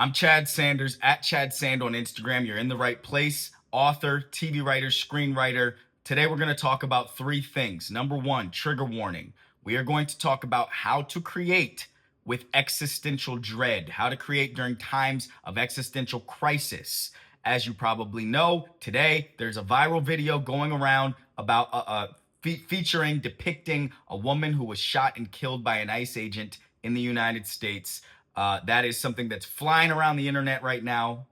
I'm Chad Sanders at Chad Sand on Instagram. You're in the right place. Author, TV writer, screenwriter. Today we're going to talk about three things. Number one, trigger warning. We are going to talk about how to create with existential dread, how to create during times of existential crisis. As you probably know, today there's a viral video going around about featuring, depicting a woman who was shot and killed by an ICE agent in the United States. That is something that's flying around the internet right now.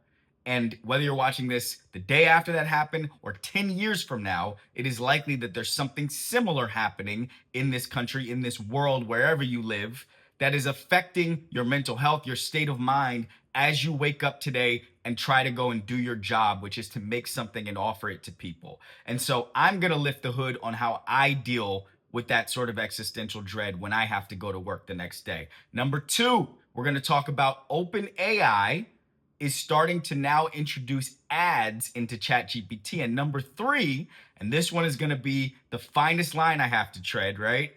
And whether you're watching this the day after that happened or 10 years from now, it is likely that there's something similar happening in this country, in this world, wherever you live, that is affecting your mental health, your state of mind as you wake up today and try to go and do your job, which is to make something and offer it to people. And so I'm going to lift the hood on how I deal with that sort of existential dread when I have to go to work the next day. Number two, we're going to talk about OpenAI is starting to now introduce ads into ChatGPT. And number three, and this one is going to be the finest line I have to tread, right?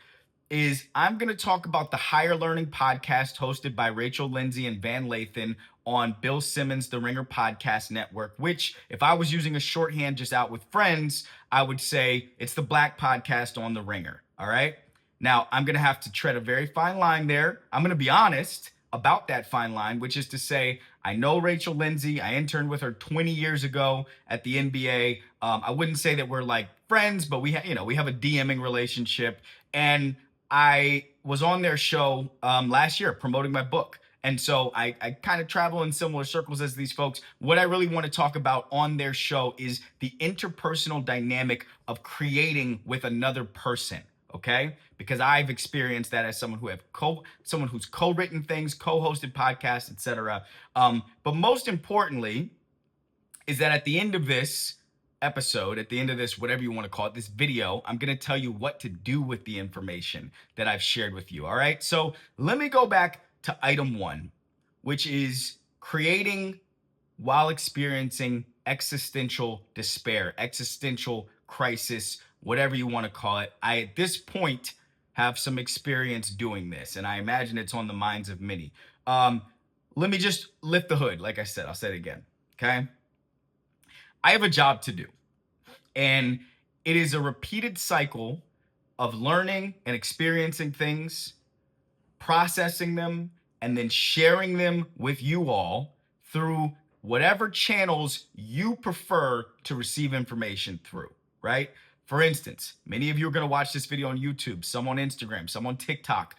Is I'm going to talk about the Higher Learning podcast hosted by Rachel Lindsay and Van Lathan on Bill Simmons' The Ringer Podcast Network, which if I was using a shorthand just out with friends, I would say it's the Black podcast on The Ringer. All right. Now, I'm going to have to tread a very fine line there. I'm going to be honest about that fine line, which is to say, I know Rachel Lindsay. I interned with her 20 years ago at the NBA. I wouldn't say that we're like friends, but we have a DMing relationship. And I was on their show last year promoting my book. And so I kind of travel in similar circles as these folks. What I really want to talk about on their show is the interpersonal dynamic of creating with another person. Okay, because I've experienced that as someone who's co-written things, co-hosted podcasts, etc. But most importantly, is that at the end of this episode, at the end of this, whatever you want to call it, this video, I'm going to tell you what to do with the information that I've shared with you. All right. So let me go back to item one, which is creating while experiencing existential despair, existential crisis, whatever you want to call it. I, at this point, have some experience doing this, and I imagine it's on the minds of many. Let me just lift the hood. Like I said, I'll say it again. Okay. I have a job to do, and it is a repeated cycle of learning and experiencing things, processing them, and then sharing them with you all through whatever channels you prefer to receive information through, right? For instance, many of you are going to watch this video on YouTube, some on Instagram, some on TikTok.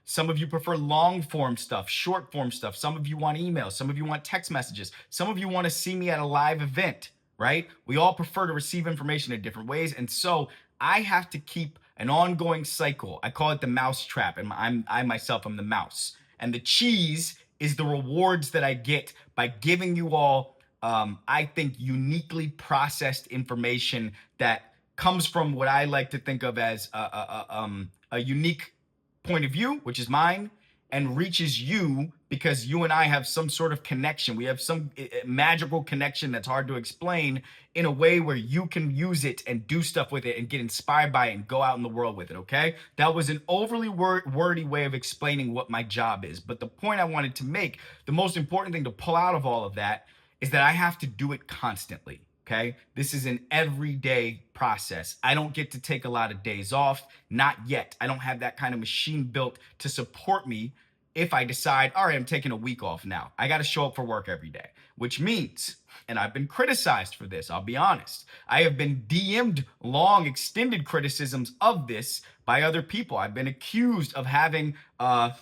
Some of you prefer long form stuff, short form stuff. Some of you want emails. Some of you want text messages. Some of you want to see me at a live event, right? We all prefer to receive information in different ways. And so I have to keep an ongoing cycle. I call it the mouse trap, and I myself am the mouse. And the cheese is the rewards that I get by giving you all, I think, uniquely processed information that comes from what I like to think of as a unique point of view, which is mine, and reaches you because you and I have some sort of connection. We have some magical connection that's hard to explain in a way where you can use it and do stuff with it and get inspired by it and go out in the world with it, okay? That was an overly wordy way of explaining what my job is. But the point I wanted to make, the most important thing to pull out of all of that is that I have to do it constantly. Okay, this is an everyday process. I don't get to take a lot of days off, not yet. I don't have that kind of machine built to support me if I decide, all right, I'm taking a week off now. I got to show up for work every day, which means, and I've been criticized for this, I'll be honest. I have been DM'd long, extended criticisms of this by other people. I've been accused of having, a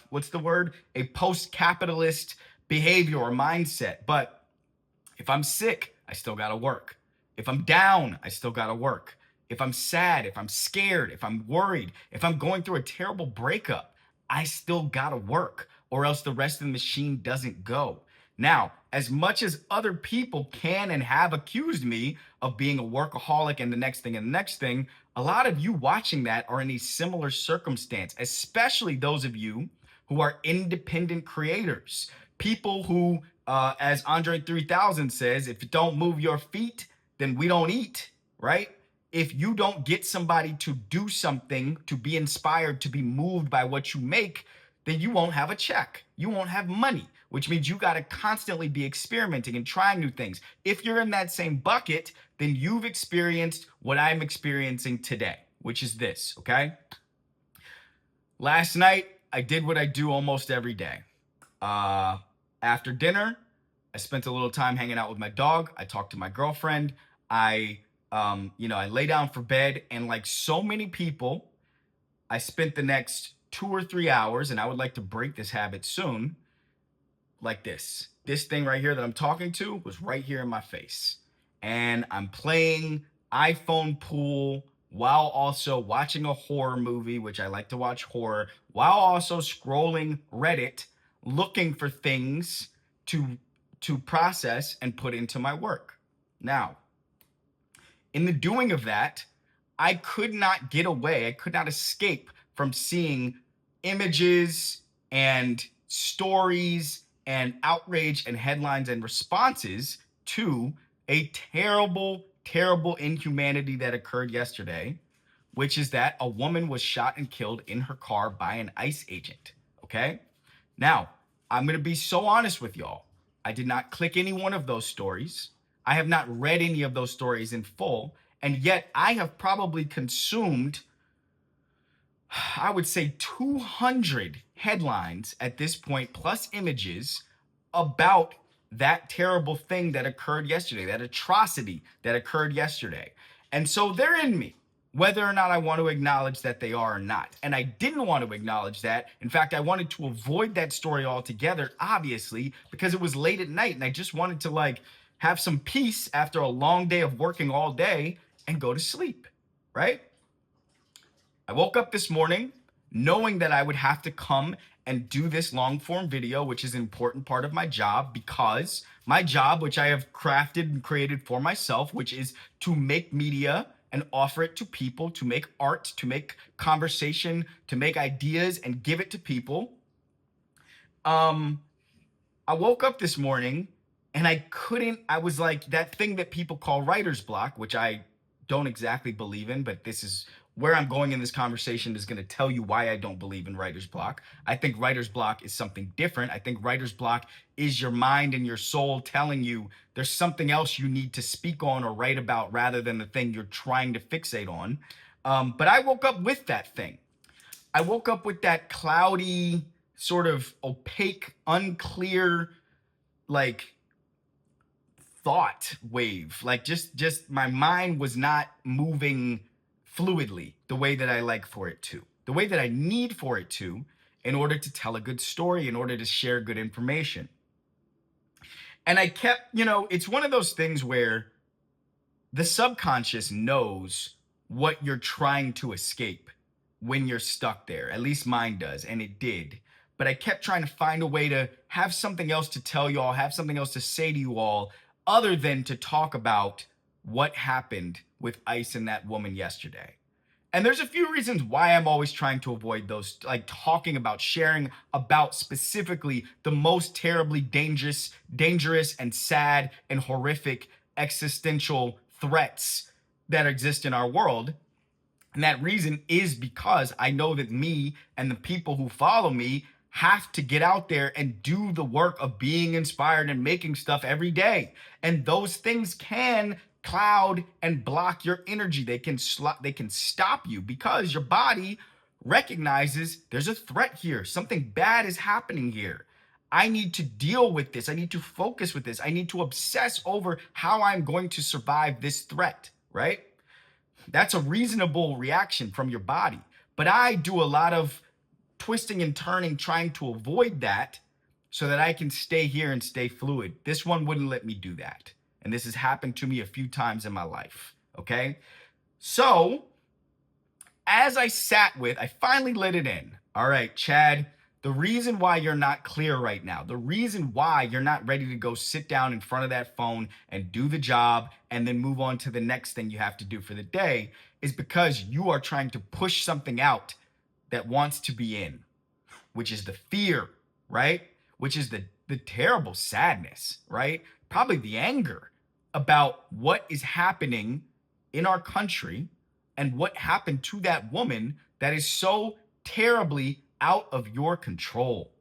post-capitalist behavior or mindset. But if I'm sick, I still got to work. If I'm down, I still got to work. If I'm sad, if I'm scared, if I'm worried, if I'm going through a terrible breakup, I still got to work, or else the rest of the machine doesn't go. Now, as much as other people can and have accused me of being a workaholic and the next thing and the next thing, a lot of you watching that are in a similar circumstance, especially those of you who are independent creators. People who, as Andre 3000 says, if you don't move your feet, then we don't eat, right? If you don't get somebody to do something, to be inspired, to be moved by what you make, then you won't have a check. You won't have money, which means you got to constantly be experimenting and trying new things. If you're in that same bucket, then you've experienced what I'm experiencing today, which is this, okay? Last night, I did what I do almost every day. After dinner, I spent a little time hanging out with my dog. I talked to my girlfriend. I lay down for bed, and like so many people, I spent the next 2 or 3 hours, and I would like to break this habit soon, like this. This thing right here that I'm talking to was right here in my face. And I'm playing iPhone pool while also watching a horror movie, which I like to watch horror, while also scrolling Reddit, looking for things to process and put into my work. Now, in the doing of that, I could not get away. I could not escape from seeing images and stories and outrage and headlines and responses to a terrible, terrible inhumanity that occurred yesterday, which is that a woman was shot and killed in her car by an ICE agent. Okay? Now, I'm going to be so honest with y'all. I did not click any one of those stories. I have not read any of those stories in full. And yet I have probably consumed, I would say, 200 headlines at this point, plus images about that terrible thing that occurred yesterday, that atrocity that occurred yesterday. And so they're in me, whether or not I want to acknowledge that they are or not. And I didn't want to acknowledge that. In fact, I wanted to avoid that story altogether, obviously, because it was late at night and I just wanted to like have some peace after a long day of working all day and go to sleep, right? I woke up this morning knowing that I would have to come and do this long form video, which is an important part of my job, because my job, which I have crafted and created for myself, which is to make media and offer it to people, to make art, to make conversation, to make ideas and give it to people. I woke up this morning and I was like that thing that people call writer's block, which I don't exactly believe in, but this is where I'm going in this conversation is going to tell you why I don't believe in writer's block. I think writer's block is something different. I think writer's block is your mind and your soul telling you there's something else you need to speak on or write about rather than the thing you're trying to fixate on. But I woke up with that thing. I woke up with that cloudy, sort of opaque, unclear, like thought wave. Like just my mind was not moving fluidly the way that I like for it to, the way that I need for it to, in order to tell a good story, in order to share good information. And I kept, it's one of those things where the subconscious knows what you're trying to escape when you're stuck there. At least mine does, and it did. But I kept trying to find a way to have something else to tell you all, have something else to say to you all, other than to talk about what happened with ICE and that woman yesterday. And there's a few reasons why I'm always trying to avoid those, like talking about, sharing about specifically the most terribly dangerous and sad and horrific existential threats that exist in our world. And that reason is because I know that me and the people who follow me have to get out there and do the work of being inspired and making stuff every day. And those things can cloud and block your energy. They can stop you because your body recognizes there's a threat here. Something bad is happening here. I need to deal with this. I need to focus with this. I need to obsess over how I'm going to survive this threat, right? That's a reasonable reaction from your body. But I do a lot of twisting and turning, trying to avoid that so that I can stay here and stay fluid. This one wouldn't let me do that. And this has happened to me a few times in my life, okay? So, as I finally let it in. All right, Chad, the reason why you're not clear right now, the reason why you're not ready to go sit down in front of that phone and do the job and then move on to the next thing you have to do for the day is because you are trying to push something out that wants to be in, which is the fear, right? Which is the terrible sadness, right? Probably the anger about what is happening in our country and what happened to that woman that is so terribly out of your control.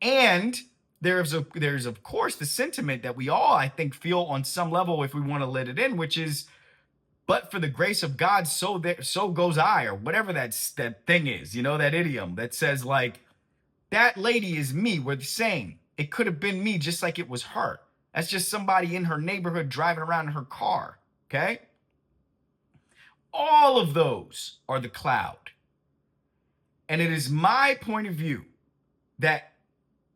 And there's of course the sentiment that we all, I think, feel on some level if we want to let it in, which is, but for the grace of God, so goes I, or whatever that thing is, that idiom that says like, that lady is me. We're the same. It could have been me just like it was her. That's just somebody in her neighborhood driving around in her car. Okay. All of those are the cloud. And it is my point of view that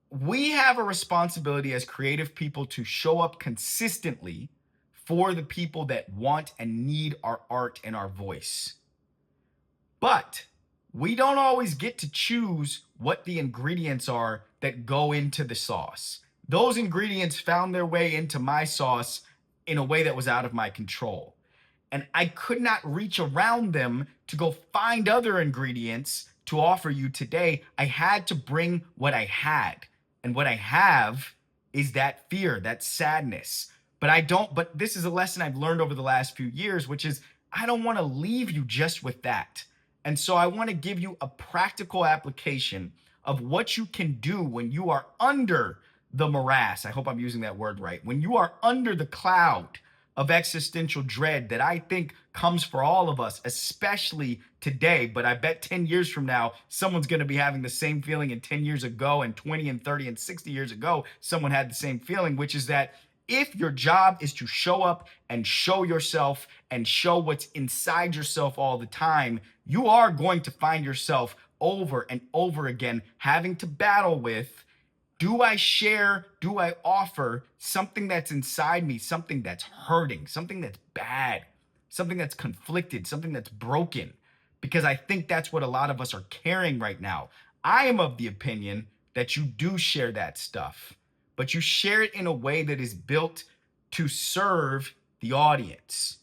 we have a responsibility as creative people to show up consistently for the people that want and need our art and our voice. But we don't always get to choose what the ingredients are that go into the sauce. Those ingredients found their way into my sauce in a way that was out of my control. And I could not reach around them to go find other ingredients to offer you today. I had to bring what I had. And what I have is that fear, that sadness. But this is a lesson I've learned over the last few years, which is I don't want to leave you just with that. And so I want to give you a practical application of what you can do when you are under the morass. I hope I'm using that word right. When you are under the cloud of existential dread that I think comes for all of us, especially today. But I bet 10 years from now, someone's going to be having the same feeling, and 10 years ago, and 20 and 30 and 60 years ago, someone had the same feeling, which is that if your job is to show up and show yourself and show what's inside yourself all the time, you are going to find yourself over and over again having to battle with, do I share, do I offer something that's inside me, something that's hurting, something that's bad, something that's conflicted, something that's broken? Because I think that's what a lot of us are carrying right now. I am of the opinion that you do share that stuff, but you share it in a way that is built to serve the audience.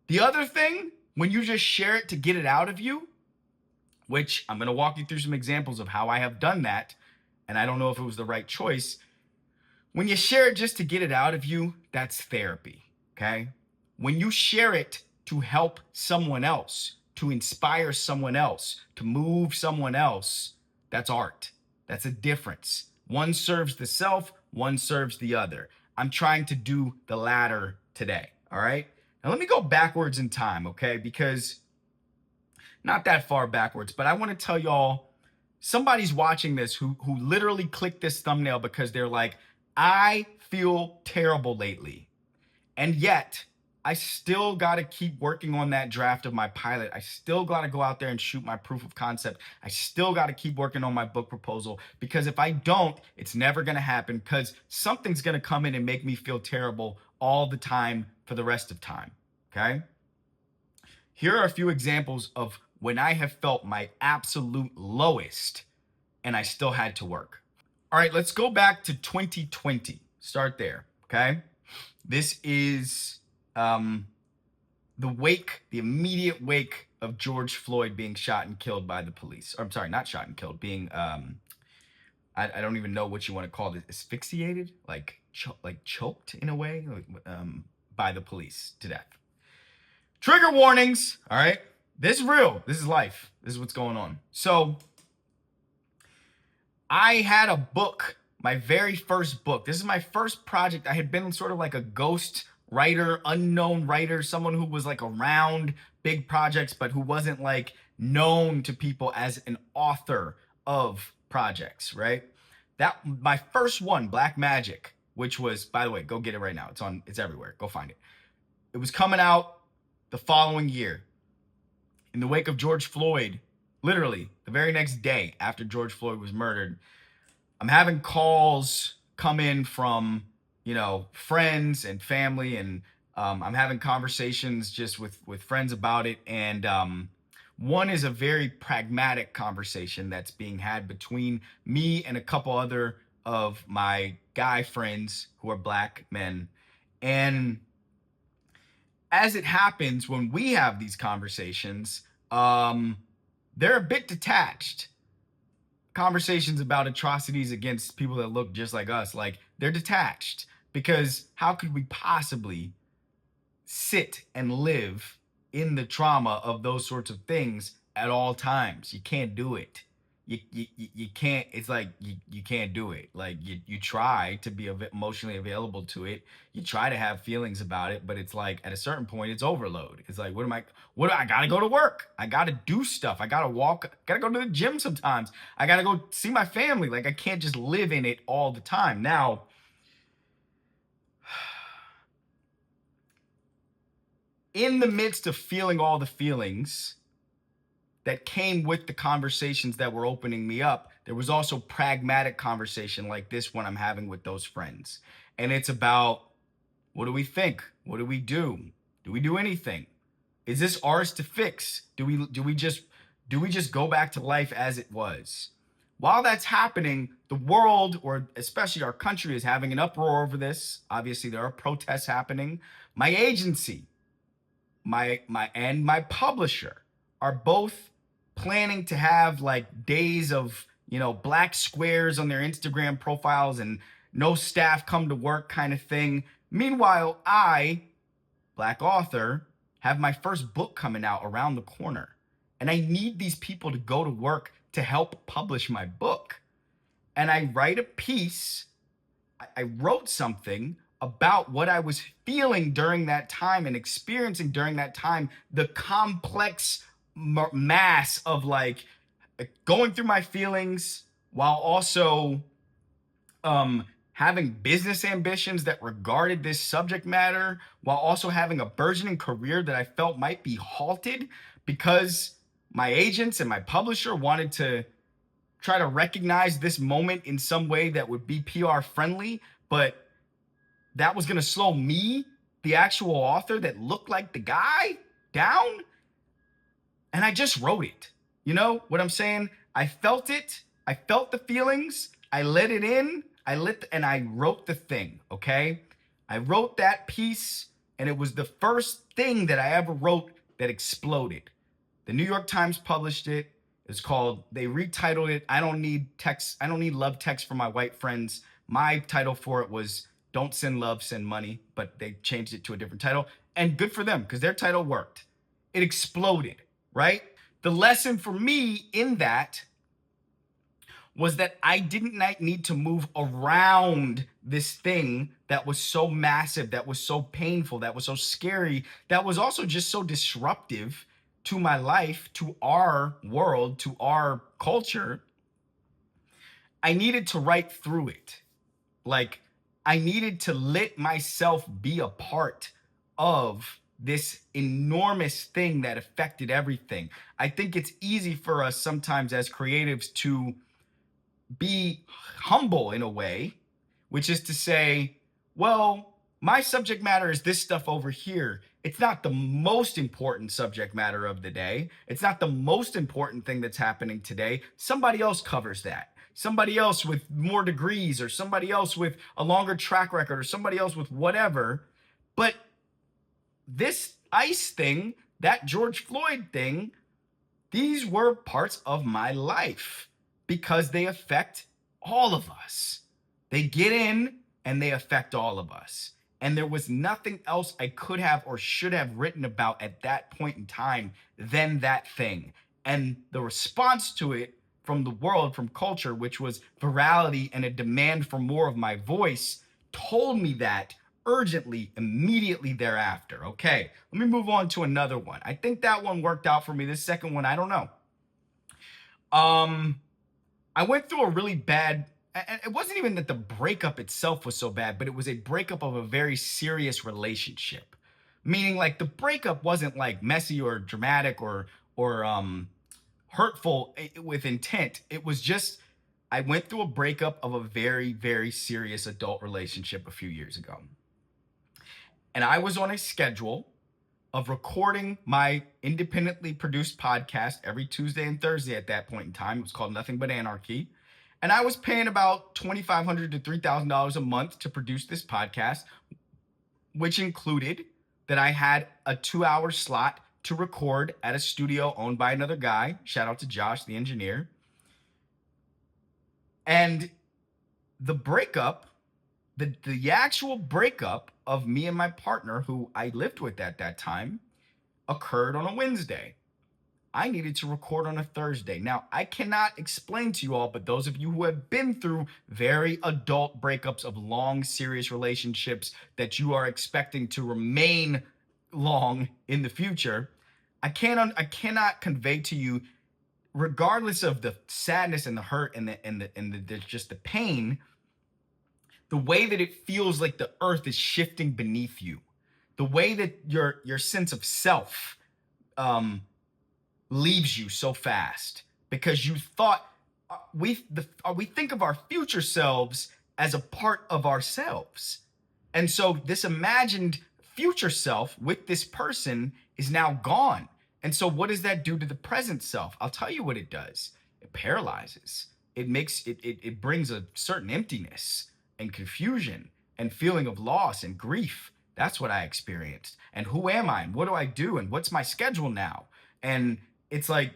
The other thing, when you just share it to get it out of you, which I'm going to walk you through some examples of how I have done that, and I don't know if it was the right choice. When you share it just to get it out of you, that's therapy, okay? When you share it to help someone else, to inspire someone else, to move someone else, that's art. That's a difference. One serves the self, one serves the other. I'm trying to do the latter today, all right? Now let me go backwards in time, okay? Because not that far backwards, but I want to tell y'all, somebody's watching this who literally clicked this thumbnail because they're like, I feel terrible lately. And yet I still got to keep working on that draft of my pilot. I still got to go out there and shoot my proof of concept. I still got to keep working on my book proposal, because if I don't, it's never going to happen, because something's going to come in and make me feel terrible all the time for the rest of time. Okay. Here are a few examples of when I have felt my absolute lowest and I still had to work. All right, let's go back to 2020. Start there, okay? This is the immediate wake of George Floyd being shot and killed by the police. Or, I'm sorry, not shot and killed, being, I don't even know what you want to call it, asphyxiated, like choked in a way, by the police to death. Trigger warnings, all right? This is real. This is life. This is what's going on. So I had a book, my very first book. This is my first project. I had been sort of like a ghost writer, unknown writer, someone who was like around big projects, but who wasn't like known to people as an author of projects, right? That my first one, Black Magic, which was, by the way, go get it right now. It's everywhere. Go find it. It was coming out the following year. In the wake of George Floyd, literally the very next day after George Floyd was murdered, I'm having calls come in from, friends and family, and I'm having conversations just with friends about it. And one is a very pragmatic conversation that's being had between me and a couple other of my guy friends who are Black men. And as it happens, when we have these conversations, they're a bit detached. Conversations about atrocities against people that look just like us, like, they're detached, because how could we possibly sit and live in the trauma of those sorts of things at all times? You can't do it. you can't. It's like you can't do it. Like you try to be emotionally available to it. You try to have feelings about it, but it's like at a certain point it's overload. It's like what do I gotta go to work, I gotta do stuff, I gotta walk, gotta go to the gym sometimes, I gotta go see my family. Like I can't just live in it all the time. Now in the midst of feeling all the feelings that came with the conversations that were opening me up, there was also pragmatic conversation like this one I'm having with those friends. And it's about, what do we think? What do we do? Do we do anything? Is this ours to fix? Do we just go back to life as it was? While that's happening, the world, or especially our country, is having an uproar over this. Obviously, there are protests happening. My agency, my publisher are both planning to have like days of, black squares on their Instagram profiles and no staff come to work kind of thing. Meanwhile, I, black author, have my first book coming out around the corner, and I need these people to go to work to help publish my book. And I write a piece, I wrote something about what I was feeling during that time and experiencing during that time, the complex mass of like going through my feelings while also having business ambitions that regarded this subject matter, while also having a burgeoning career that I felt might be halted because my agents and my publisher wanted to try to recognize this moment in some way that would be PR friendly, but that was going to slow me, the actual author that looked like the guy, down. And I just wrote it. You know what I'm saying? I felt it. I felt the feelings. I let it in. And I wrote the thing. Okay. I wrote that piece, and it was the first thing that I ever wrote that exploded. The New York Times published it. It's called, they retitled it, I Don't Need Text. I Don't Need Love Text for My White Friends. My title for it was Don't Send Love, Send Money, but they changed it to a different title. And good for them, because their title worked. It exploded, right? The lesson for me in that was that I didn't need to move around this thing that was so massive, that was so painful, that was so scary, that was also just so disruptive to my life, to our world, to our culture. I needed to write through it. Like, I needed to let myself be a part of this enormous thing that affected everything. I think it's easy for us sometimes as creatives to be humble in a way, which is to say, well, my subject matter is this stuff over here. It's not the most important subject matter of the day. It's not the most important thing that's happening today. Somebody else covers that. Somebody else with more degrees, or somebody else with a longer track record, or somebody else with whatever. But this ICE thing, that George Floyd thing, these were parts of my life because they affect all of us. They get in and they affect all of us. And there was nothing else I could have or should have written about at that point in time than that thing. And the response to it from the world, from culture, which was virality and a demand for more of my voice, told me that urgently, immediately thereafter. Okay, let me move on to another one. I think that one worked out for me. This second one, I don't know. I went through a really bad, and it wasn't even that the breakup itself was so bad, but it was a breakup of a very serious relationship. Meaning, like, the breakup wasn't like messy or dramatic or hurtful with intent. It was just, I went through a breakup of a very, very serious adult relationship a few years ago. And I was on a schedule of recording my independently produced podcast every Tuesday and Thursday at that point in time. It was called Nothing But Anarchy. And I was paying about $2,500 to $3,000 a month to produce this podcast, which included that I had a 2-hour slot to record at a studio owned by another guy. Shout out to Josh, the engineer. And the breakup, the actual breakup of me and my partner, who I lived with at that time, occurred on a Wednesday. I needed to record on a Thursday. Now, I cannot explain to you all, but those of you who have been through very adult breakups of long, serious relationships that you are expecting to remain long in the future, I cannot convey to you, regardless of the sadness and the hurt and the just the pain, the way that it feels like the earth is shifting beneath you, the way that your sense of self um, leaves you so fast because you thought we think of our future selves as a part of ourselves. And so this imagined future self with this person is now gone. And so what does that do to the present self? I'll tell you what it does. It paralyzes. It brings a certain emptiness and confusion and feeling of loss and grief. That's what I experienced. And who am I? And what do I do? And what's my schedule now? And it's like,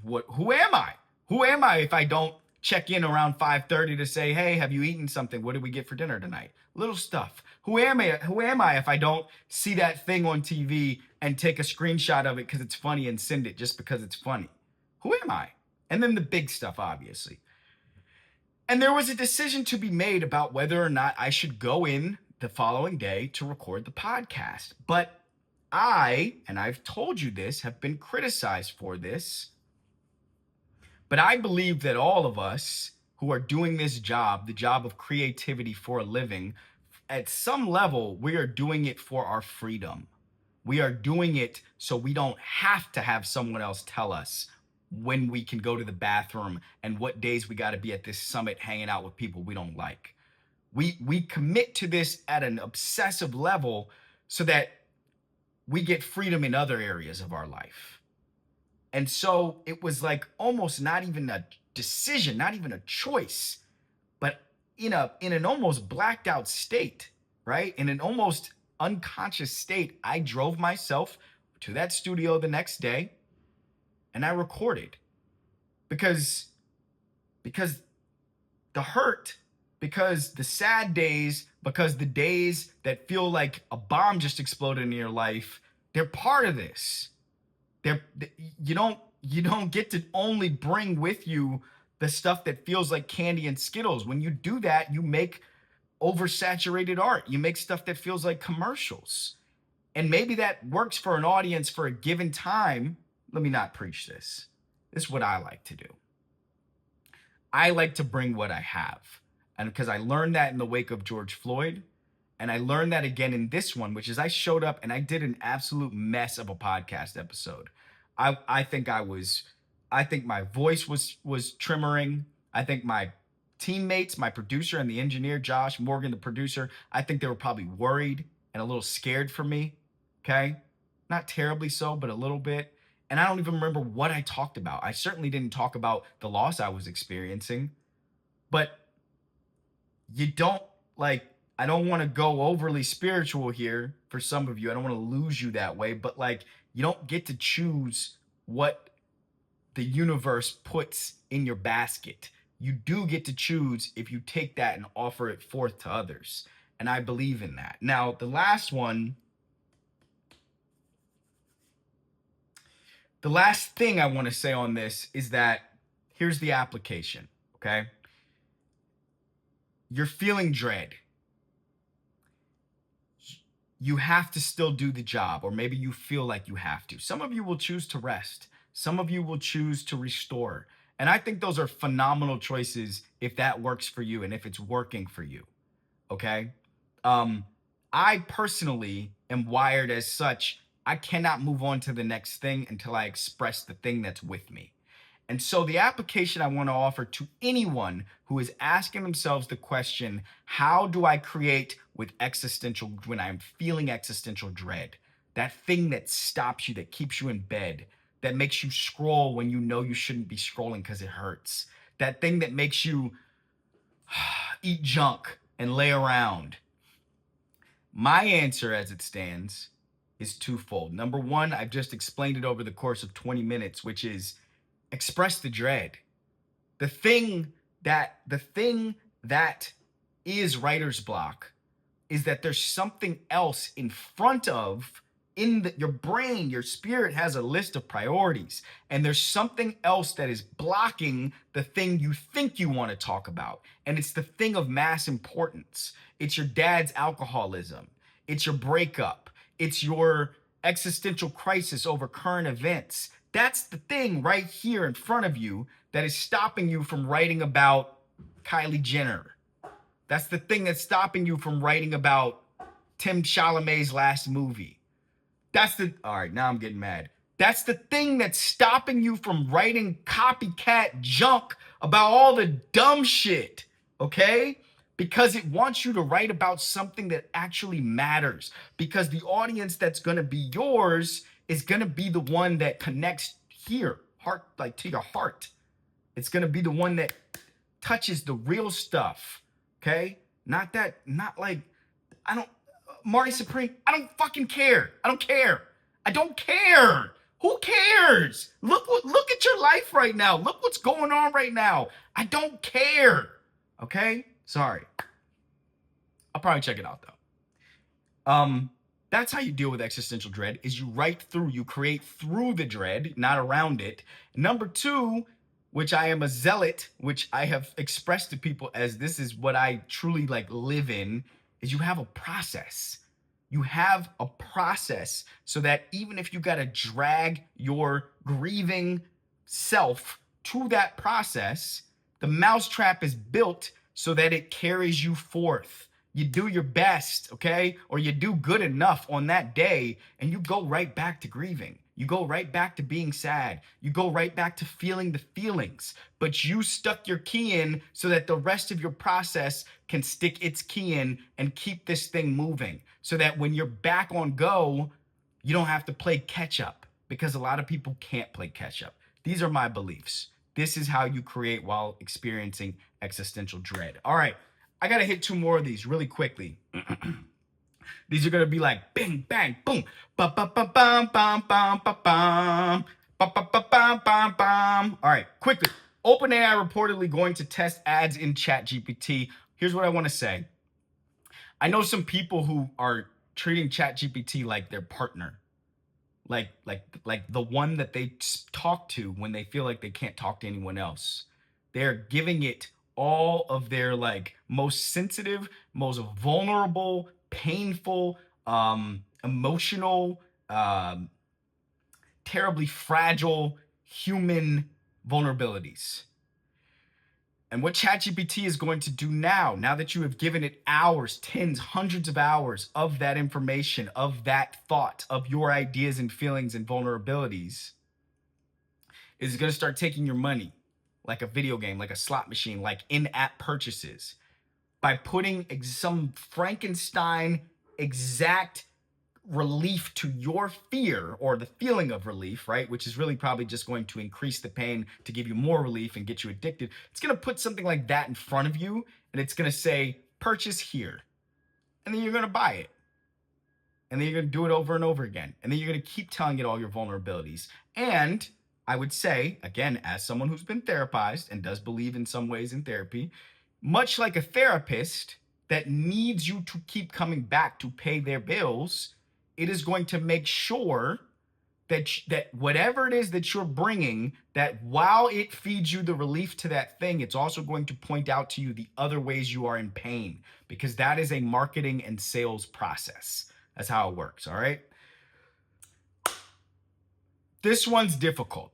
what who am I? Who am I if I don't check in around 5:30 to say, hey, have you eaten something? What did we get for dinner tonight? Little stuff. Who am I if I don't see that thing on TV and take a screenshot of it because it's funny and send it just because it's funny? Who am I? And then the big stuff, obviously. And there was a decision to be made about whether or not I should go in the following day to record the podcast. But and I've told you this, have been criticized for this, but I believe that all of us who are doing this job, the job of creativity for a living, at some level, we are doing it for our freedom. We are doing it so we don't have to have someone else tell us when we can go to the bathroom and what days we got to be at this summit hanging out with people we don't like. We commit to this at an obsessive level so that we get freedom in other areas of our life. And so it was like almost not even a decision, not even a choice, but in an almost blacked out state, right? In an almost unconscious state, I drove myself to that studio the next day and I recorded because the hurt, because the sad days, because the days that feel like a bomb just exploded in your life, they're part of this. You don't get to only bring with you the stuff that feels like candy and Skittles. When you do that, you make oversaturated art. You make stuff that feels like commercials. And maybe that works for an audience for a given time. Let me not preach this. This is what I like to do. I like to bring what I have. And because I learned that in the wake of George Floyd, and I learned that again in this one, which is I showed up and I did an absolute mess of a podcast episode. I think my voice was trimmering. I think my teammates, my producer and the engineer, Josh Morgan, the producer, I think they were probably worried and a little scared for me. Okay. Not terribly so, but a little bit. And I don't even remember what I talked about. I certainly didn't talk about the loss I was experiencing, but you don't I don't want to go overly spiritual here for some of you. I don't want to lose you that way, but you don't get to choose what the universe puts in your basket. You do get to choose if you take that and offer it forth to others. And I believe in that. Now, the last thing I want to say on this is that here's the application, okay? You're feeling dread. You have to still do the job, or maybe you feel like you have to. Some of you will choose to rest. Some of you will choose to restore. And I think those are phenomenal choices if that works for you and if it's working for you, okay? I personally am wired as such. I cannot move on to the next thing until I express the thing that's with me. And so the application I want to offer to anyone who is asking themselves the question, how do I create when I'm feeling existential dread? That thing that stops you, that keeps you in bed, that makes you scroll when you know you shouldn't be scrolling because it hurts. That thing that makes you eat junk and lay around. My answer as it stands is twofold. Number one, I've just explained it over the course of 20 minutes, which is express the dread. The thing that is writer's block is that there's something else in front of your brain, your spirit has a list of priorities, and there's something else that is blocking the thing you think you want to talk about. And it's the thing of mass importance. It's your dad's alcoholism. It's your breakup. It's your existential crisis over current events. That's the thing right here in front of you that is stopping you from writing about Kylie Jenner. That's the thing that's stopping you from writing about Tim Chalamet's last movie. All right, now I'm getting mad. That's the thing that's stopping you from writing copycat junk about all the dumb shit, okay? Because it wants you to write about something that actually matters. Because the audience that's gonna be yours is gonna be the one that connects here, heart, like to your heart. It's gonna be the one that touches the real stuff, okay? Not like, I don't, Marty Supreme, I don't fucking care. I don't care. I don't care. Who cares? Look at your life right now. Look what's going on right now. I don't care. Okay? Sorry. I'll probably check it out though. That's how you deal with existential dread is you write through, you create through the dread, not around it. Number two, which I am a zealot, which I have expressed to people as this is what I truly like live in, is you have a process. You have a process so that even if you got to drag your grieving self to that process, the mousetrap is built so that it carries you forth. You do your best, okay? Or you do good enough on that day and you go right back to grieving. You go right back to being sad. You go right back to feeling the feelings. But you stuck your key in so that the rest of your process can stick its key in and keep this thing moving. So that when you're back on go, you don't have to play catch up because a lot of people can't play catch up. These are my beliefs. This is how you create while experiencing existential dread. All right, I got to hit two more of these really quickly. These are going to be like bing, bang, boom. Ba ba ba bum bum bum ba bum. Ba ba ba bum bum bum. All right, quickly. OpenAI reportedly going to test ads in ChatGPT. Here's what I want to say. I know some people who are treating ChatGPT like their partner. Like the one that they talk to when they feel like they can't talk to anyone else. They're giving it all of their like most sensitive, most vulnerable, painful, emotional, terribly fragile human vulnerabilities. And what ChatGPT is going to do now that you have given it hours, tens, hundreds of hours of that information, of that thought, of your ideas and feelings and vulnerabilities, is going to start taking your money like a video game, like a slot machine, like in-app purchases, by putting some Frankenstein exact relief to your fear or the feeling of relief, right? Which is really probably just going to increase the pain to give you more relief and get you addicted. It's going to put something like that in front of you and it's going to say, purchase here. And then you're going to buy it. And then you're going to do it over and over again. And then you're going to keep telling it all your vulnerabilities. And I would say, again, as someone who's been therapized and does believe in some ways in therapy, much like a therapist that needs you to keep coming back to pay their bills, it is going to make sure that whatever it is that you're bringing, that while it feeds you the relief to that thing, it's also going to point out to you the other ways you are in pain, because that is a marketing and sales process. That's how it works, all right? This one's difficult.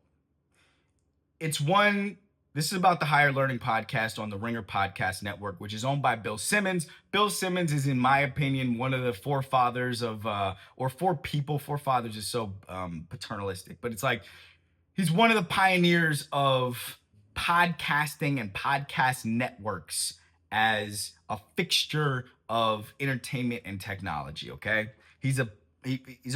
This is about the Higher Learning Podcast on the Ringer Podcast Network, which is owned by Bill Simmons. Bill Simmons is, in my opinion, one of the forefathers of, forefathers is so paternalistic, but it's like he's one of the pioneers of podcasting and podcast networks as a fixture of entertainment and technology, okay? He's a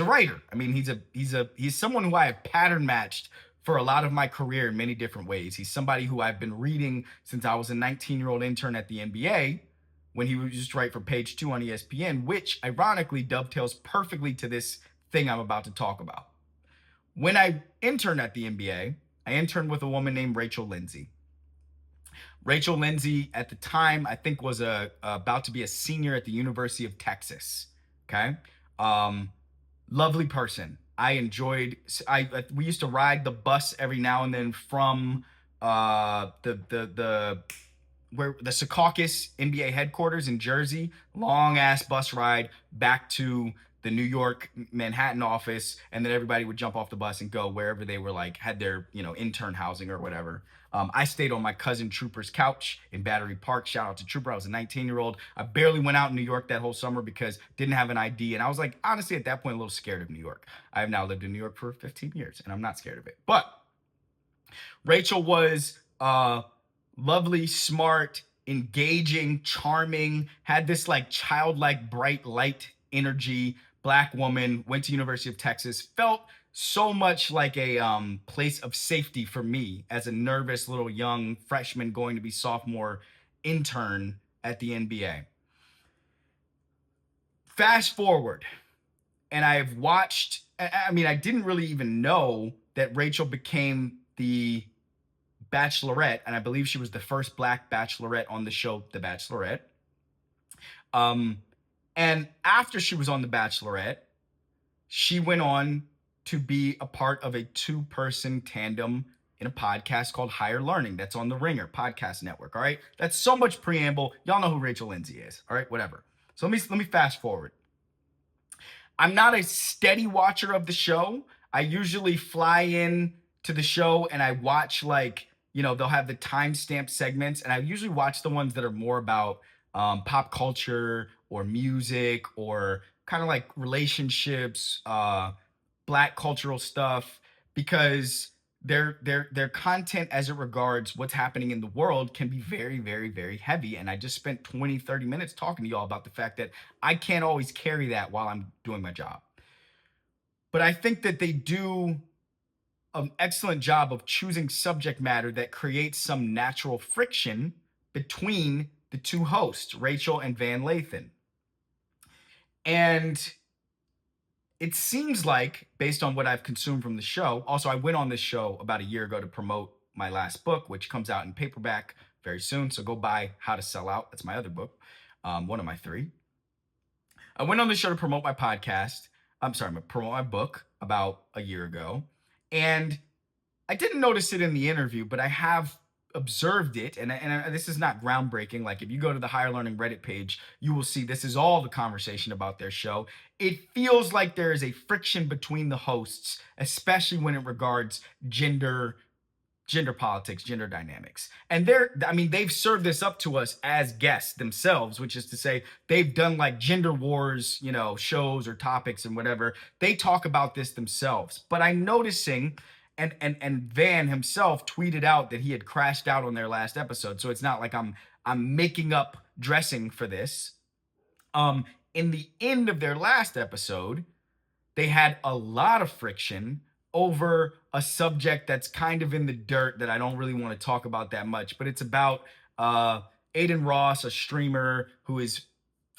writer. I mean, he's someone who I have pattern matched for a lot of my career in many different ways. He's somebody who I've been reading since I was a 19-year-old intern at the NBA when he would just write for Page 2 on ESPN, which ironically dovetails perfectly to this thing I'm about to talk about. When I interned at the NBA, I interned with a woman named Rachel Lindsay. Rachel Lindsay at the time, I think, was about to be a senior at the University of Texas, okay? Lovely person. I enjoyed. We used to ride the bus every now and then from the where the Secaucus NBA headquarters in Jersey, long ass bus ride back to the New York Manhattan office, and then everybody would jump off the bus and go wherever they were, like had their intern housing or whatever. I stayed on my cousin Trooper's couch in Battery Park. Shout out to Trooper. I was a 19-year-old. I barely went out in New York that whole summer because didn't have an ID, and I was like honestly at that point a little scared of New York. I have now lived in New York for 15 years, and I'm not scared of it. But Rachel was lovely, smart, engaging, charming, had this like childlike, bright light energy. Black woman, went to University of Texas, felt so much like a place of safety for me as a nervous little young freshman going to be sophomore intern at the NBA. Fast forward, and I've watched. I mean, I didn't really even know that Rachel became the Bachelorette, and I believe she was the first Black Bachelorette on the show, The Bachelorette. And after she was on The Bachelorette, she went on to be a part of a two-person tandem in a podcast called Higher Learning that's on the Ringer podcast network. All right, that's so much preamble. Y'all know who Rachel Lindsay is. All right, whatever. So let me fast forward. I'm not a steady watcher of the show. I usually fly in to the show and I watch they'll have the timestamp segments, and I usually watch the ones that are more about pop culture or music or kind of like relationships, Black cultural stuff, because their content as it regards what's happening in the world can be very, very, very heavy. And I just spent 20, 30 minutes talking to y'all about the fact that I can't always carry that while I'm doing my job. But I think that they do an excellent job of choosing subject matter that creates some natural friction between the two hosts, Rachel and Van Lathan. And it seems like, based on what I've consumed from the show, also, I went on this show about a year ago to promote my last book, which comes out in paperback very soon. So go buy How to Sell Out. That's my other book, one of my three. I went on the show to promote my podcast. Promote my book about a year ago. And I didn't notice it in the interview, but I have observed it, and this is not groundbreaking. Like, if you go to the Higher Learning Reddit page, you will see this is all the conversation about their show. It feels like there is a friction between the hosts, especially when it regards gender politics, gender dynamics. And they've served this up to us as guests themselves, which is to say they've done like gender wars, shows or topics and whatever. They talk about this themselves. But I'm noticing, and Van himself tweeted out that he had crashed out on their last episode. So it's not like I'm making up dressing for this. In the end of their last episode, they had a lot of friction over a subject that's kind of in the dirt that I don't really want to talk about that much, but it's about Aiden Ross, a streamer who is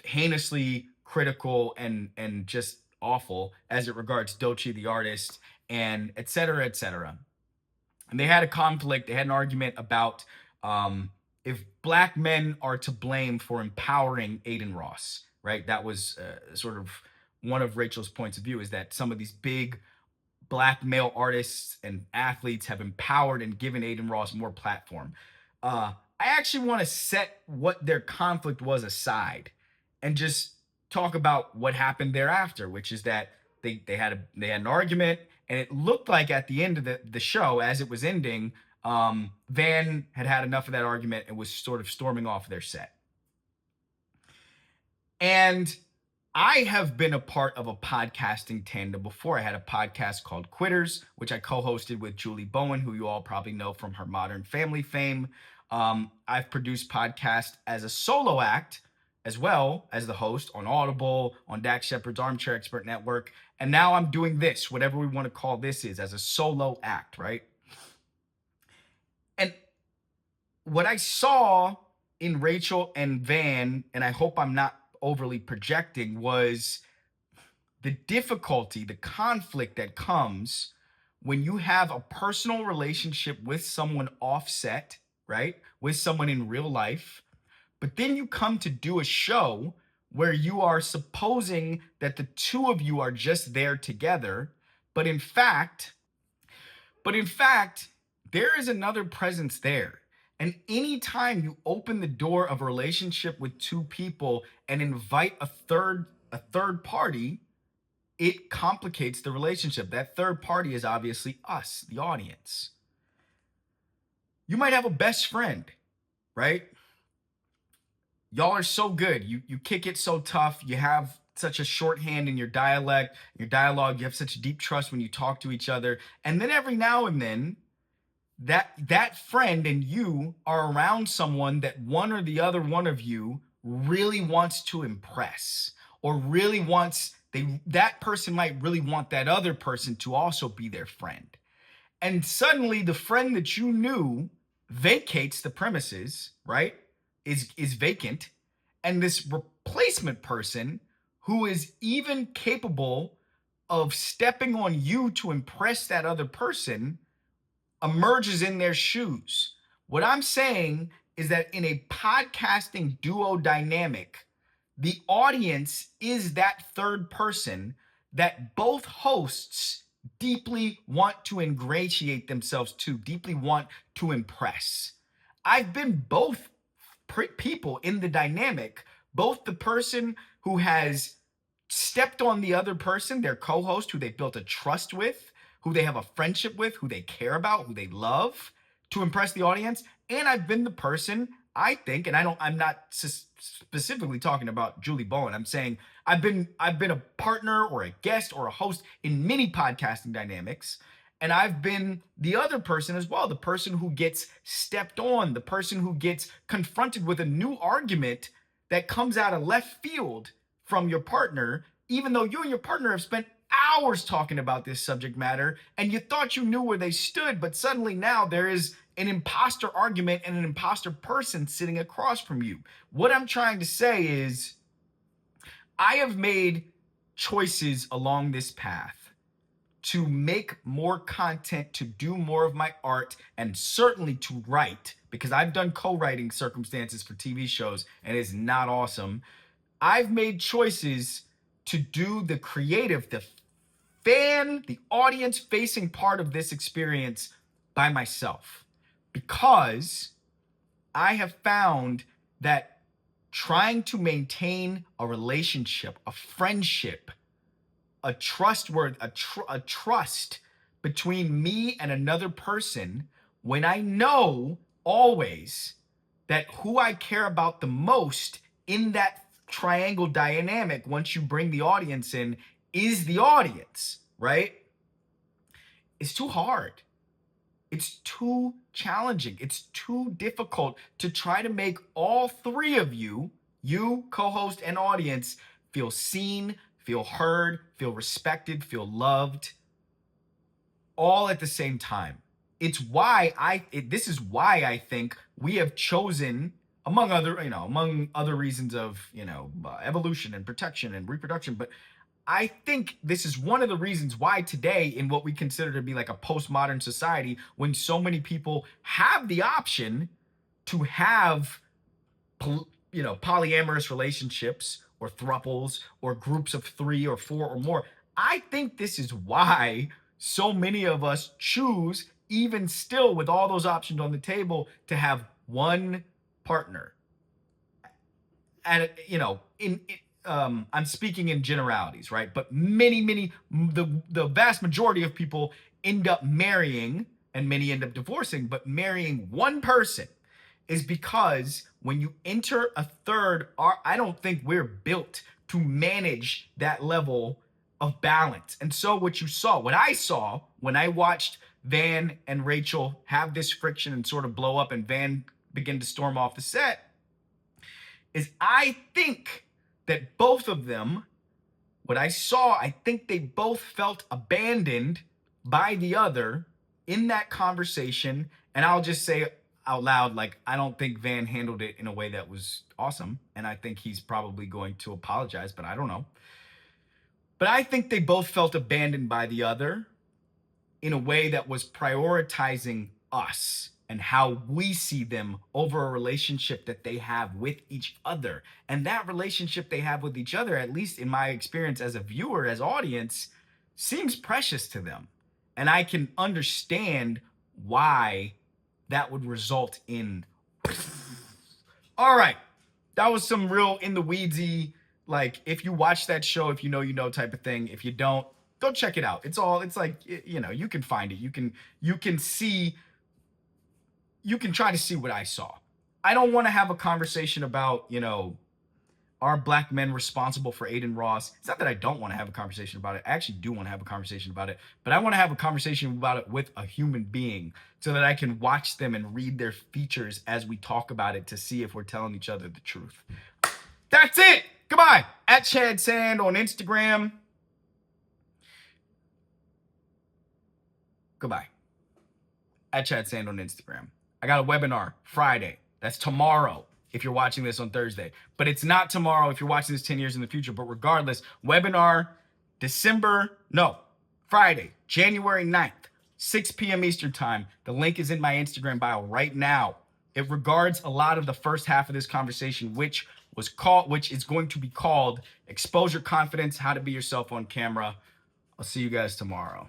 heinously critical and just awful as it regards Doechii the artist, and et cetera, et cetera. And they had a conflict, they had an argument about if Black men are to blame for empowering Aiden Ross, right? That was sort of one of Rachel's points of view, is that some of these big Black male artists and athletes have empowered and given Aiden Ross more platform. I actually want to set what their conflict was aside and just talk about what happened thereafter, which is that they had an argument, and it looked like at the end of the show, as it was ending, Van had enough of that argument and was sort of storming off their set. And I have been a part of a podcasting tandem before. I had a podcast called Quitters, which I co-hosted with Julie Bowen, who you all probably know from her Modern Family fame. I've produced podcasts as a solo act, as well as the host on Audible, on Dax Shepard's Armchair Expert Network. And now I'm doing this, whatever we want to call this is, as a solo act, right? And what I saw in Rachel and Van, and I hope I'm not overly projecting, was the difficulty, the conflict that comes when you have a personal relationship with someone offset, right? With someone in real life, but then you come to do a show where you are supposing that the two of you are just there together, but in fact, there is another presence there. And anytime you open the door of a relationship with two people and invite a third party, it complicates the relationship. That third party is obviously us, the audience. You might have a best friend, right? Y'all are so good. You kick it so tough. You have such a shorthand in your dialect, your dialogue. You have such deep trust when you talk to each other. And then every now and then, that friend and you are around someone that one or the other one of you really wants to impress, or really wants that person might really want that other person to also be their friend. And suddenly the friend that you knew vacates the premises, right? Is vacant, and this replacement person who is even capable of stepping on you to impress that other person emerges in their shoes. What I'm saying is that in a podcasting duo dynamic, the audience is that third person that both hosts deeply want to ingratiate themselves to, deeply want to impress. I've been both people in the dynamic, both the person who has stepped on the other person, their co-host, who they built a trust with, who they have a friendship with, who they care about, who they love, to impress the audience. And I've been the person, I think, and I'm not specifically talking about Julie Bowen. I'm saying I've been a partner or a guest or a host in many podcasting dynamics. And I've been the other person as well, the person who gets stepped on, the person who gets confronted with a new argument that comes out of left field from your partner, even though you and your partner have spent hours talking about this subject matter and you thought you knew where they stood, but suddenly now there is an imposter argument and an imposter person sitting across from you. What I'm trying to say is, I have made choices along this path to make more content, to do more of my art, and certainly to write, because I've done co-writing circumstances for TV shows and it's not awesome. I've made choices to do the creative, the audience facing part of this experience by myself, because I have found that trying to maintain a relationship, a friendship, a trust between me and another person, when I know always that who I care about the most in that triangle dynamic, once you bring the audience in, is the audience, right? It's too hard. It's too challenging. It's too difficult to try to make all three of you, co-host and audience, feel seen, feel heard, feel respected, feel loved, all at the same time. This is why I think we have chosen, among other reasons of, evolution and protection and reproduction, but I think this is one of the reasons why today, in what we consider to be like a postmodern society, when so many people have the option to have polyamorous relationships or thruples or groups of 3 or 4 or more, I think this is why so many of us choose, even still with all those options on the table, to have one partner. And I'm speaking in generalities, right? But the vast majority of people end up marrying, and many end up divorcing, but marrying one person is because when you enter a third, I don't think we're built to manage that level of balance. And so what I saw when I watched Van and Rachel have this friction and sort of blow up, and Van begin to storm off the set, is I think that both of them, I think they both felt abandoned by the other in that conversation. And I'll just say out loud, like, I don't think Van handled it in a way that was awesome. And I think he's probably going to apologize, but I don't know. But I think they both felt abandoned by the other in a way that was prioritizing us and how we see them over a relationship that they have with each other. And that relationship they have with each other, at least in my experience as a viewer, as audience, seems precious to them. And I can understand why that would result in. All right. That was some real in the weedsy, like, if you watch that show, if you know type of thing. If you don't, go check it out. It's like, you can find it. You can see, you can try to see what I saw. I don't want to have a conversation about, are black men responsible for Aiden Ross? It's not that I don't want to have a conversation about it. I actually do want to have a conversation about it, but I want to have a conversation about it with a human being so that I can watch them and read their features as we talk about it to see if we're telling each other the truth. That's it. Goodbye. At Chad Sand on Instagram. Goodbye. At Chad Sand on Instagram. I got a webinar Friday. That's tomorrow if you're watching this on Thursday. But it's not tomorrow if you're watching this 10 years in the future. But regardless, webinar Friday, January 9th, 6 p.m. Eastern time. The link is in my Instagram bio right now. It regards a lot of the first half of this conversation, which is going to be called Exposure Confidence, How to Be Yourself on Camera. I'll see you guys tomorrow.